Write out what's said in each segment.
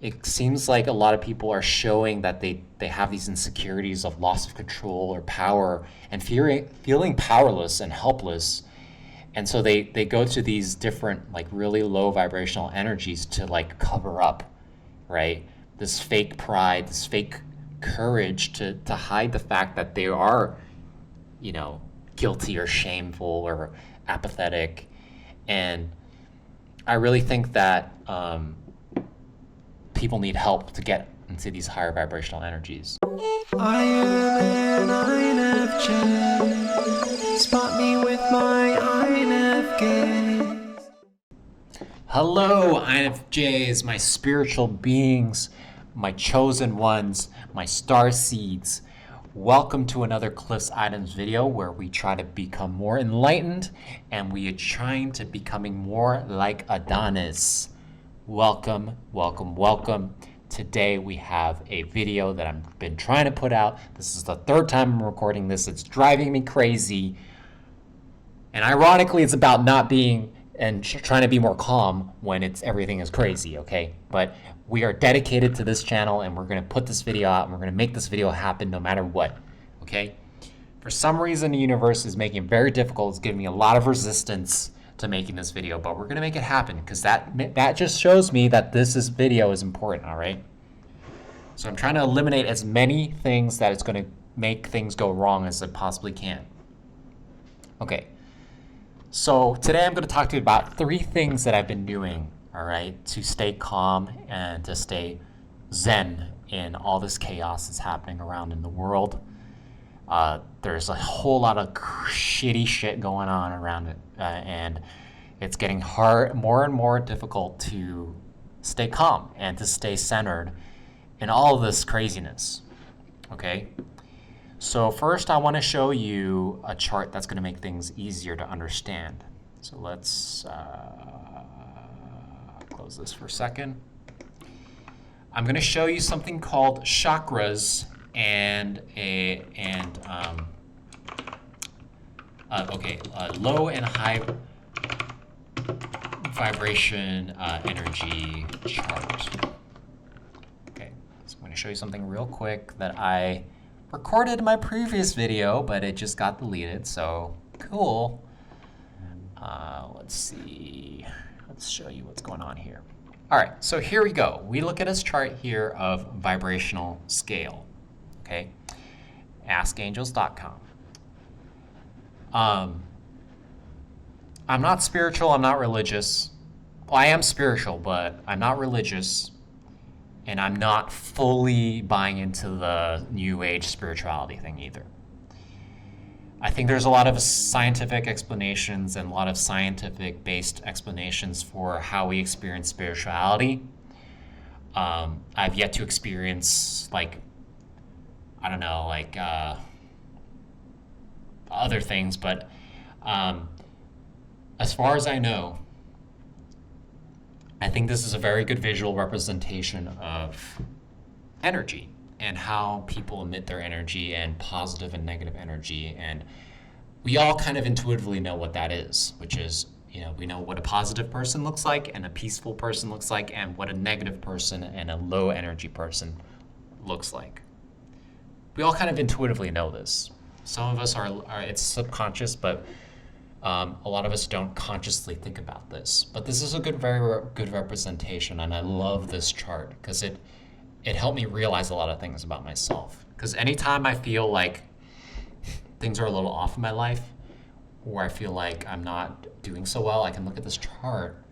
it seems like a lot of people are showing that they have these insecurities of loss of control or power and feeling powerless and helpless. And so they go to these different, like, really low vibrational energies to, like, cover up, right? This fake pride, this fake courage to hide the fact that they are, guilty or shameful or apathetic. And I really think that people need help to get into these higher vibrational energies. I am an INFJ. Spot me with my INFJ. Hello, INFJs, my spiritual beings, my chosen ones, my star seeds. Welcome to another cliffsitems video where we try to become more enlightened and we are trying to becoming more like Adonis. Welcome, welcome, welcome. Today we have a video that I've been trying to put out. This is the third time I'm recording this. It's driving me crazy. And ironically, it's about not being and trying to be more calm when everything is crazy, okay? But we are dedicated to this channel and we're gonna put this video out and we're gonna make this video happen no matter what, okay? For some reason, the universe is making it very difficult. It's giving me a lot of resistance to making this video, but we're gonna make it happen because that just shows me that this video is important, all right? So I'm trying to eliminate as many things that it's gonna make things go wrong as it possibly can. Okay, so today I'm gonna talk to you about 3 things that I've been doing, all right, to stay calm and to stay zen in all this chaos that's happening around in the world. There's a whole lot of shitty shit going on around it, and it's getting more and more difficult to stay calm and to stay centered in all of this craziness, okay? So first I want to show you a chart that's going to make things easier to understand. So let's close this for a second. I'm going to show you something called chakras and low and high vibration energy chart. Okay, so I'm going to show you something real quick that I recorded in my previous video, but it just got deleted, so cool. Let's see. Let's show you what's going on here. All right, so here we go. We look at this chart here of vibrational scale, okay? askangels.com. I'm not spiritual, I'm not religious. Well, I am spiritual, but I'm not religious, and I'm not fully buying into the new age spirituality thing either. I think there's a lot of scientific explanations and a lot of scientific based explanations for how we experience spirituality. I've yet to experience other things, but as far as I know, I think this is a very good visual representation of energy and how people emit their energy and positive and negative energy. And we all kind of intuitively know what that is, which is, we know what a positive person looks like and a peaceful person looks like and what a negative person and a low energy person looks like. We all kind of intuitively know this. Some of us are it's subconscious, but a lot of us don't consciously think about this. But this is a very good representation, and I love this chart because it helped me realize a lot of things about myself. Because anytime I feel like things are a little off in my life, or I feel like I'm not doing so well, I can look at this chart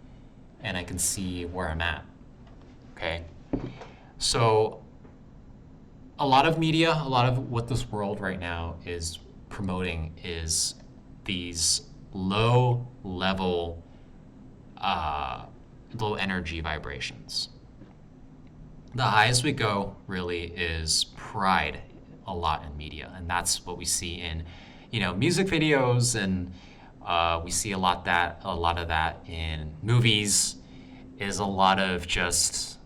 and I can see where I'm at, okay? So a lot of media, a lot of what this world right now is promoting is these low level, low energy vibrations. The highest we go really is pride a lot in media, and that's what we see in music videos, and we see a lot of that in movies, is a lot of just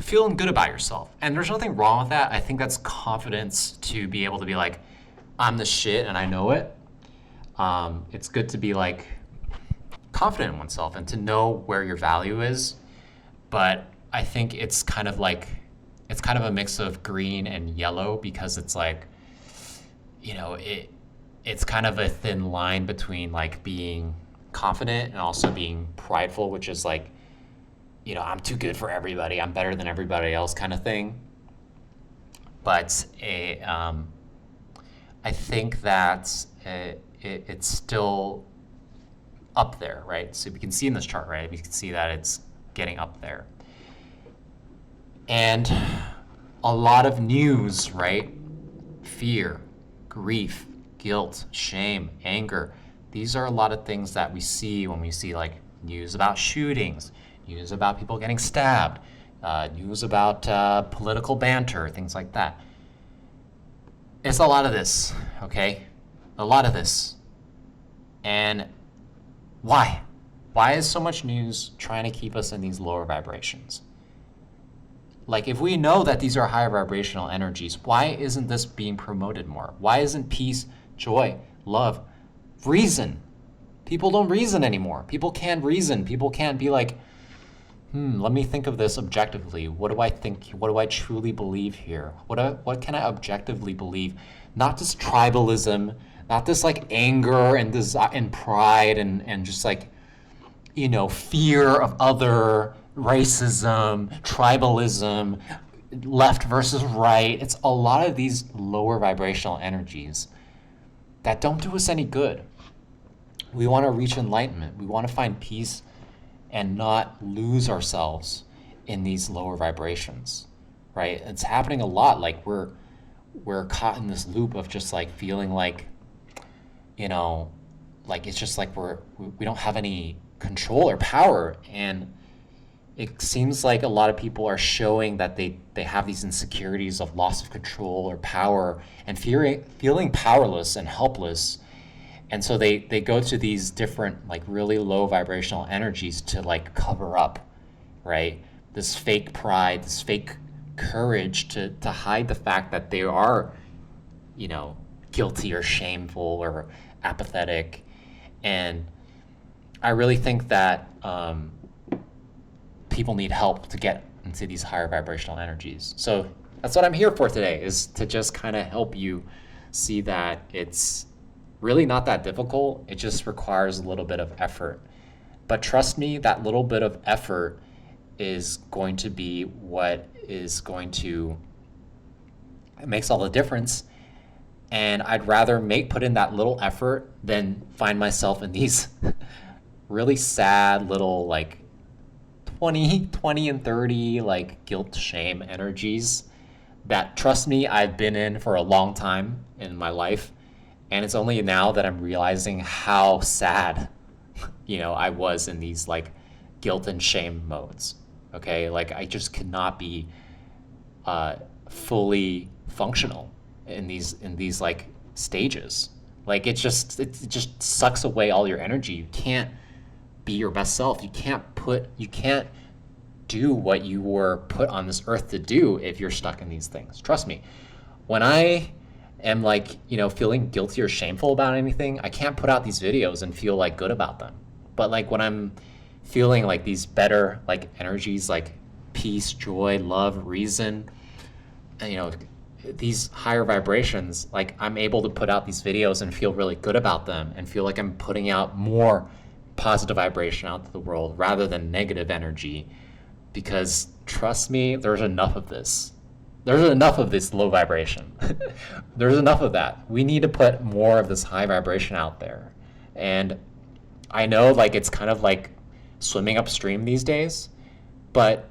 feeling good about yourself. And there's nothing wrong with that. I think that's confidence to be able to be like, I'm the shit and I know it. It's good to be like confident in oneself and to know where your value is. But I think it's kind of a mix of green and yellow, because it's like, it's kind of a thin line between like being confident and also being prideful, which is like, I'm too good for everybody, I'm better than everybody else kind of thing. But I think that it's still up there, right? So we can see in this chart, right? We can see that it's getting up there. And a lot of news, right? Fear, grief, guilt, shame, anger. These are a lot of things that we see when we see like news about shootings, news about people getting stabbed, news about political banter, things like that. It's a lot of this, okay? A lot of this. And why? Why is so much news trying to keep us in these lower vibrations? Like, if we know that these are higher vibrational energies, why isn't this being promoted more? Why isn't peace, joy, love, reason? People don't reason anymore. People can't reason. People can't be like, let me think of this objectively. What do I think? What do I truly believe here? What can I objectively believe? Not this tribalism, not this like anger and this and pride and just like, fear of other, racism, tribalism, left versus right. It's a lot of these lower vibrational energies that don't do us any good. We want to reach enlightenment. We want to find peace and not lose ourselves in these lower vibrations, right? It's happening a lot. Like we're caught in this loop of just like feeling like, like it's just like we don't have any control or power. And it seems like a lot of people are showing that they have these insecurities of loss of control or power and feeling powerless and helpless. And so they go to these different like really low vibrational energies to like cover up, right? This fake pride, this fake courage to hide the fact that they are, guilty or shameful or apathetic. And I really think that people need help to get into these higher vibrational energies. So that's what I'm here for today, is to just kind of help you see that it's really not that difficult. It just requires a little bit of effort. But trust me, that little bit of effort is going to be what is going to, it makes all the difference. And I'd rather put in that little effort than find myself in these really sad little like 20 and 30 like guilt, shame energies that, trust me, I've been in for a long time in my life. And it's only now that I'm realizing how sad, I was in these like guilt and shame modes. Okay, like I just could not be fully functional in these like stages. Like it just sucks away all your energy. You can't be your best self. You can't do what you were put on this earth to do if you're stuck in these things. Trust me. When I am like, feeling guilty or shameful about anything, I can't put out these videos and feel like good about them. But like when I'm feeling like these better like energies, like peace, joy, love, reason, these higher vibrations, like I'm able to put out these videos and feel really good about them and feel like I'm putting out more positive vibration out to the world rather than negative energy. Because trust me, there's enough of this. There's enough of this low vibration. There's enough of that. We need to put more of this high vibration out there. And I know like it's kind of like swimming upstream these days, but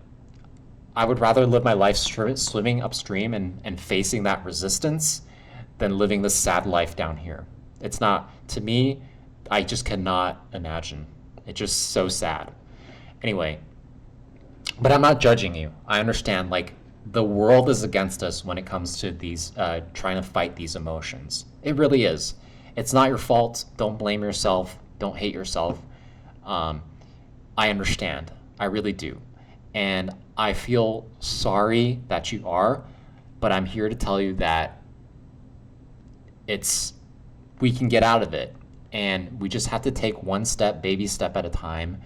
I would rather live my life swimming upstream and facing that resistance than living this sad life down here. It's not, to me, I just cannot imagine. It's just so sad. Anyway, but I'm not judging you. I understand like the world is against us when it comes to these trying to fight these emotions. It really is. It's not your fault. Don't blame yourself. Don't hate yourself. I understand. I really do. And I feel sorry that you are, but I'm here to tell you that we can get out of it. And we just have to take one step, baby step at a time,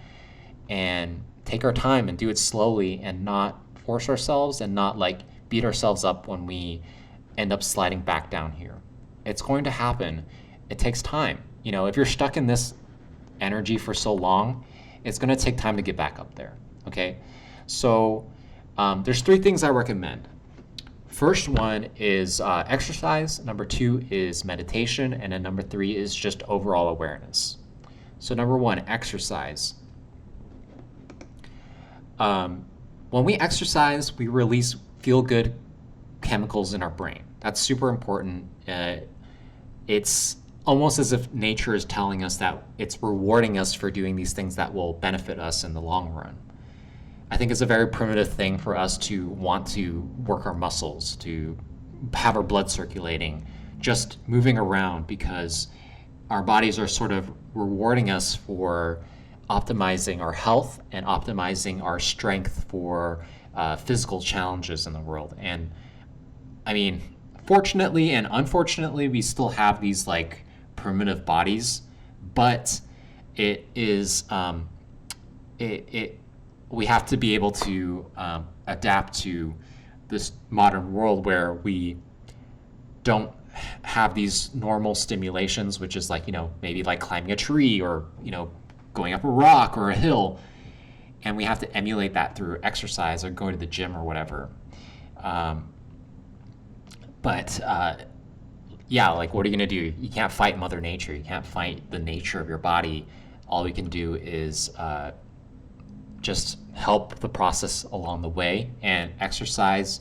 and take our time and do it slowly and not force ourselves and not like beat ourselves up when we end up sliding back down here. It's going to happen. It takes time. You know, if you're stuck in this energy for so long, it's going to take time to get back up there. Okay. So there's 3 things I recommend. First one is exercise. Number 2 is meditation. And then number 3 is just overall awareness. So number 1, exercise. When we exercise, we release feel-good chemicals in our brain. That's super important. It's almost as if nature is telling us that it's rewarding us for doing these things that will benefit us in the long run. I think it's a very primitive thing for us to want to work our muscles, to have our blood circulating, just moving around, because our bodies are sort of rewarding us for optimizing our health and optimizing our strength for physical challenges in the world. And I mean, fortunately and unfortunately, we still have these like primitive bodies, but it is we have to be able to adapt to this modern world where we don't have these normal stimulations, which is like, you know, maybe like climbing a tree or, you know, going up a rock or a hill. And we have to emulate that through exercise or going to the gym or whatever. Yeah, like what are you going to do? You can't fight Mother Nature. You can't fight the nature of your body. All we can do is just help the process along the way. And exercise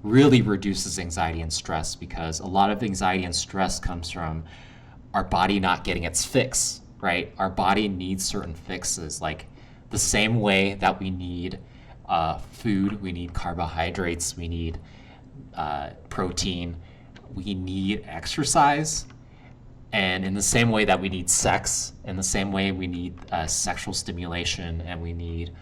really reduces anxiety and stress, because a lot of anxiety and stress comes from our body not getting its fix, right? Our body needs certain fixes, like the same way that we need food, we need carbohydrates, we need protein, we need exercise. And in the same way that we need sex, in the same way we need sexual stimulation, and we need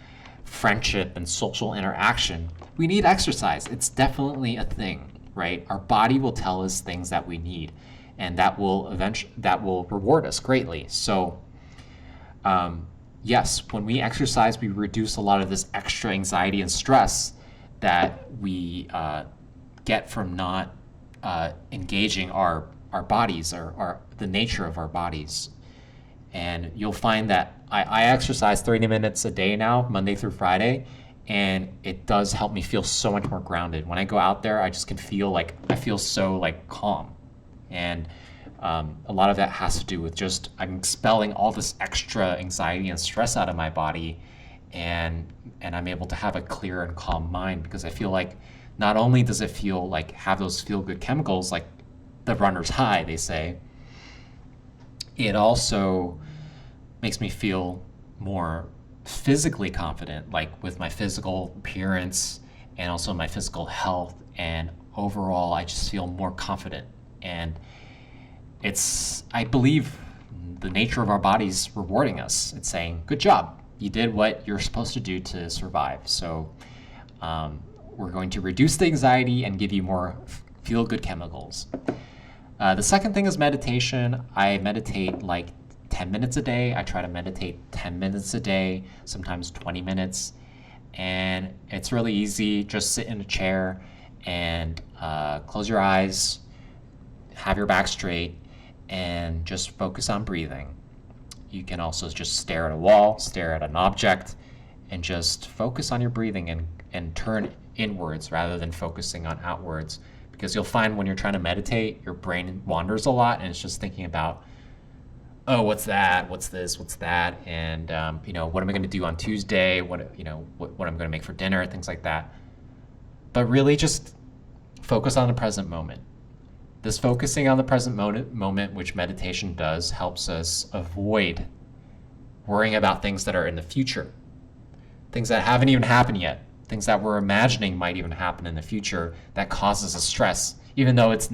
friendship and social interaction, we need exercise. It's definitely a thing, right? Our body will tell us things that we need, and that will reward us greatly. So yes, when we exercise, we reduce a lot of this extra anxiety and stress that we get from not engaging our bodies, or the nature of our bodies. And you'll find that I exercise 30 minutes a day now, Monday through Friday, and it does help me feel so much more grounded. When I go out there, I just can feel like I feel so like calm. And a lot of that has to do with just I'm expelling all this extra anxiety and stress out of my body, and I'm able to have a clear and calm mind, because I feel like not only does it feel like have those feel-good chemicals, like the runner's high, they say, it also makes me feel more physically confident, like with my physical appearance and also my physical health. And overall, I just feel more confident. And I believe the nature of our bodies rewarding us. It's saying, good job. You did what you're supposed to do to survive. So we're going to reduce the anxiety and give you more feel-good chemicals. The second thing is meditation. I meditate like 10 minutes a day. I try to meditate 10 minutes a day, sometimes 20 minutes. And it's really easy. Just sit in a chair and close your eyes, have your back straight, and just focus on breathing. You can also just stare at a wall, stare at an object, and just focus on your breathing and turn inwards rather than focusing on outwards. Because you'll find when you're trying to meditate, your brain wanders a lot and it's just thinking about, oh, what's that? What's this? What's that? And what am I going to do on Tuesday? What I'm going to make for dinner? Things like that. But really, just focus on the present moment. This focusing on the present moment, which meditation does, helps us avoid worrying about things that are in the future, things that haven't even happened yet. Things that we're imagining might even happen in the future that causes us stress, even though it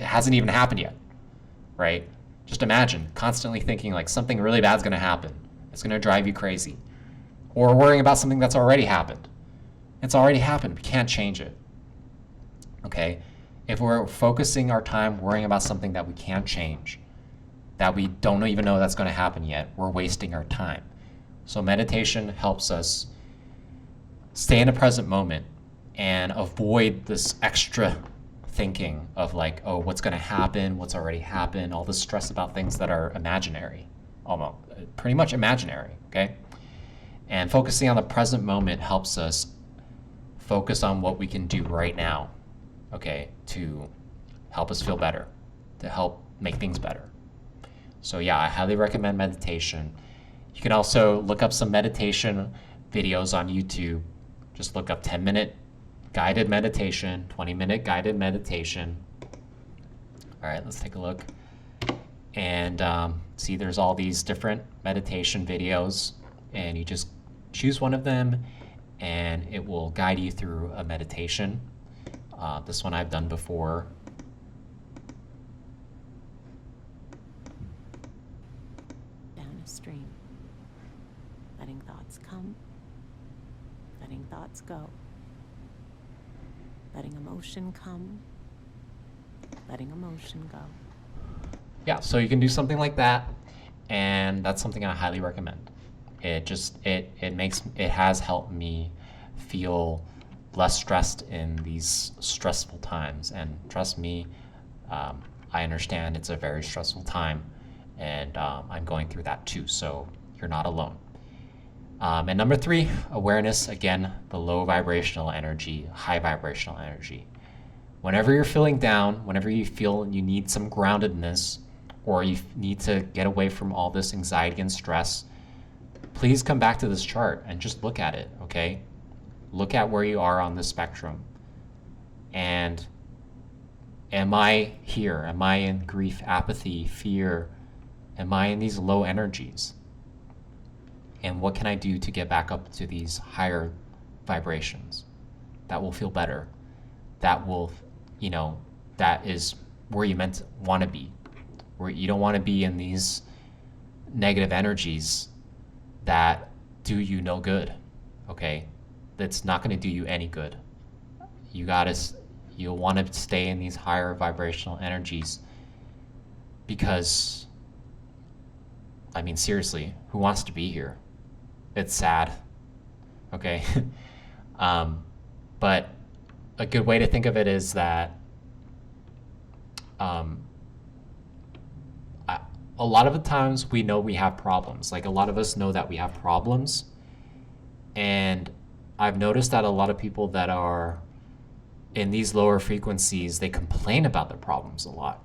hasn't even happened yet, right? Just imagine constantly thinking like something really bad's going to happen. It's going to drive you crazy. Or worrying about something that's already happened. It's already happened. We can't change it. Okay? If we're focusing our time worrying about something that we can't change, that we don't even know that's going to happen yet, we're wasting our time. So meditation helps us stay in the present moment and avoid this extra thinking of like, oh, what's going to happen, what's already happened, all this stress about things that are imaginary, almost pretty much imaginary, okay? And focusing on the present moment helps us focus on what we can do right now, okay, to help us feel better, to help make things better. So yeah, I highly recommend meditation. You can also look up some meditation videos on YouTube. Just look up 10-minute guided meditation, 20-minute guided meditation. All right, let's take a look. And see, there's all these different meditation videos, and you just choose one of them, and it will guide you through a meditation. This one I've done before. Down a stream, letting thoughts come, letting thoughts go, letting emotion come, letting emotion go. Yeah, so you can do something like that, and that's something I highly recommend. It has helped me feel less stressed in these stressful times. And trust me, I understand it's a very stressful time, and I'm going through that too, so you're not alone. And number 3, awareness, again, the low vibrational energy, high vibrational energy. Whenever you're feeling down, whenever you feel you need some groundedness, or you need to get away from all this anxiety and stress, please come back to this chart and just look at it, okay? Look at where you are on the spectrum. And am I here? Am I in grief, apathy, fear? Am I in these low energies? And what can I do to get back up to these higher vibrations that will feel better? That will, that is where you want to be. Where you don't want to be in these negative energies that do you no good, okay? That's not going to do you any good. You'll want to stay in these higher vibrational energies because, I mean, seriously, who wants to be here? It's sad, okay? But a good way to think of it is that a lot of the times we know we have problems. Like, a lot of us know that we have problems. And I've noticed that a lot of people that are in these lower frequencies, they complain about their problems a lot.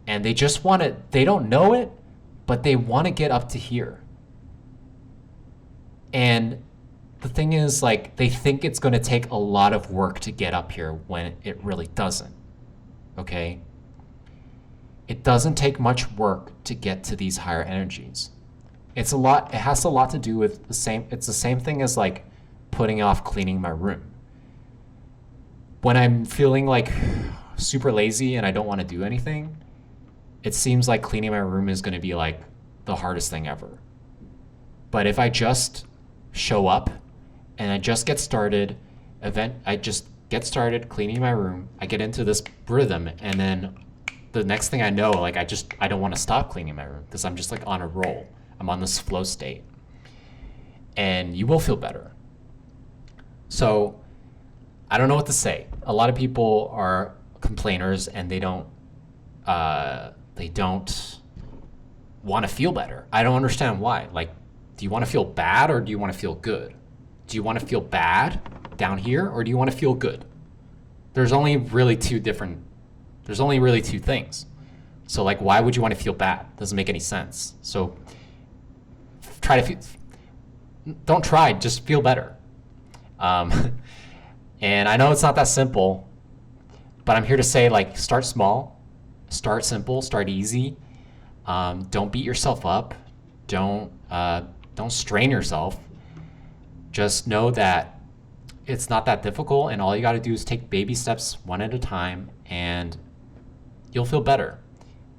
And they just want to, they don't know it, but they want to get up to here. And the thing is, like, they think it's going to take a lot of work to get up here when it really doesn't, okay? It doesn't take much work to get to these higher energies. It has a lot to do with it's the same thing as like putting off cleaning my room. When I'm feeling like super lazy and I don't want to do anything, it seems like cleaning my room is going to be like the hardest thing ever. But if I just show up and I just get started, cleaning my room, I get into this rhythm, and then the next thing I know, like, I don't want to stop cleaning my room because I'm just like on a roll. I'm on this flow state. And you will feel better. So I don't know what to say. A lot of people are complainers and they don't want to feel better. I don't understand why. Like, do you want to feel bad or do you want to feel good? Do you want to feel bad down here or do you want to feel good? There's only really two things. So, like, why would you want to feel bad? Doesn't make any sense. So don't try, just feel better. And I know it's not that simple, but I'm here to say, like, start small, start simple, start easy. Don't beat yourself up. Don't strain yourself. Just know that it's not that difficult, and all you got to do is take baby steps one at a time, and you'll feel better.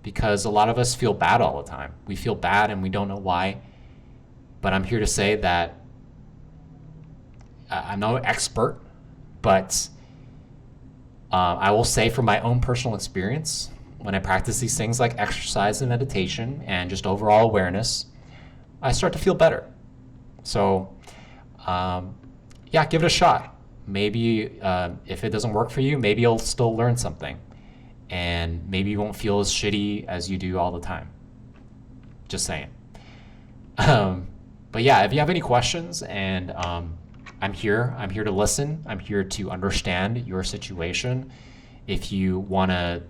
Because a lot of us feel bad all the time. We feel bad and we don't know why. But I'm here to say that I'm no expert, but I will say from my own personal experience, when I practice these things like exercise and meditation and just overall awareness, I start to feel better. So yeah, give it a shot. Maybe if it doesn't work for you, maybe you'll still learn something, and maybe you won't feel as shitty as you do all the time. Just saying. But yeah, if you have any questions, and I'm here to listen. I'm here to understand your situation. If you want to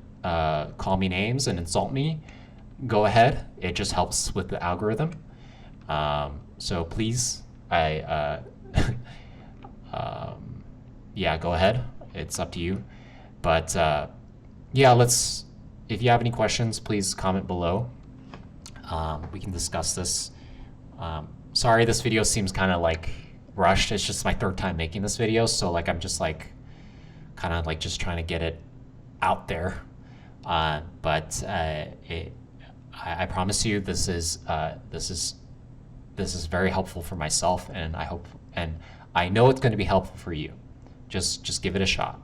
call me names and insult me, go ahead. It just helps with the algorithm. So please, yeah, go ahead. It's up to you. But yeah, if you have any questions, please comment below. We can discuss this. Sorry, this video seems kind of like rushed. It's just my third time making this video, so like I'm just like kind of like just trying to get it out there. But I promise you, this is very helpful for myself, and I know it's going to be helpful for you. Just give it a shot.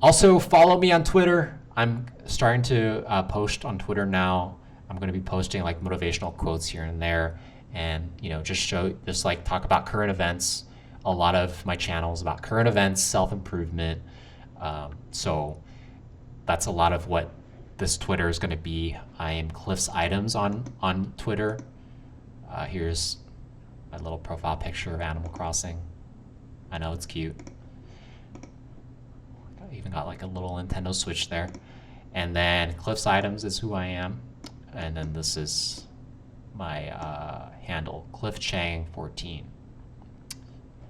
Also, follow me on Twitter. I'm starting to post on Twitter now. I'm going to be posting like motivational quotes here and there, and just like talk about current events. A lot of my channel is about current events, self-improvement. So that's a lot of what this Twitter is going to be. I am cliffsitems on Twitter. Here's my little profile picture of Animal Crossing. I know it's cute. I even got like a little Nintendo Switch there. And then cliffsitems is who I am. And then this is my handle, cliffchang14.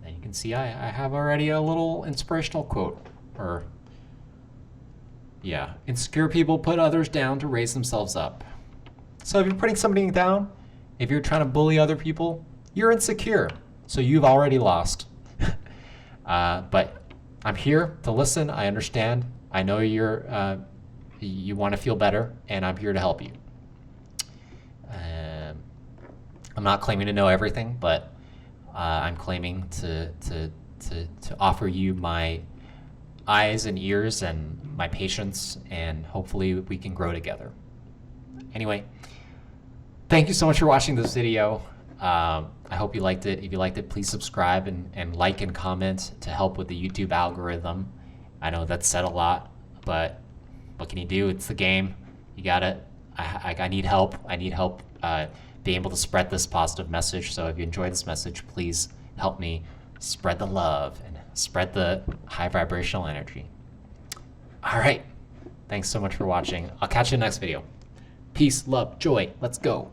And you can see I have already a little inspirational quote. Or, yeah, insecure people put others down to raise themselves up. So if you're putting somebody down, if you're trying to bully other people, you're insecure. So you've already lost. But I'm here to listen. I understand. I know you want to feel better, and I'm here to help you. I'm not claiming to know everything, but I'm claiming to offer you my eyes and ears and my patience, and hopefully we can grow together. Anyway, thank you so much for watching this video. I hope you liked it. If you liked it, please subscribe and like and comment to help with the YouTube algorithm. I know that's said a lot, but what can you do? It's the game. You got it. I need help. I need help being able to spread this positive message. So if you enjoyed this message, please help me spread the love and spread the high vibrational energy. All right. Thanks so much for watching. I'll catch you in the next video. Peace, love, joy. Let's go.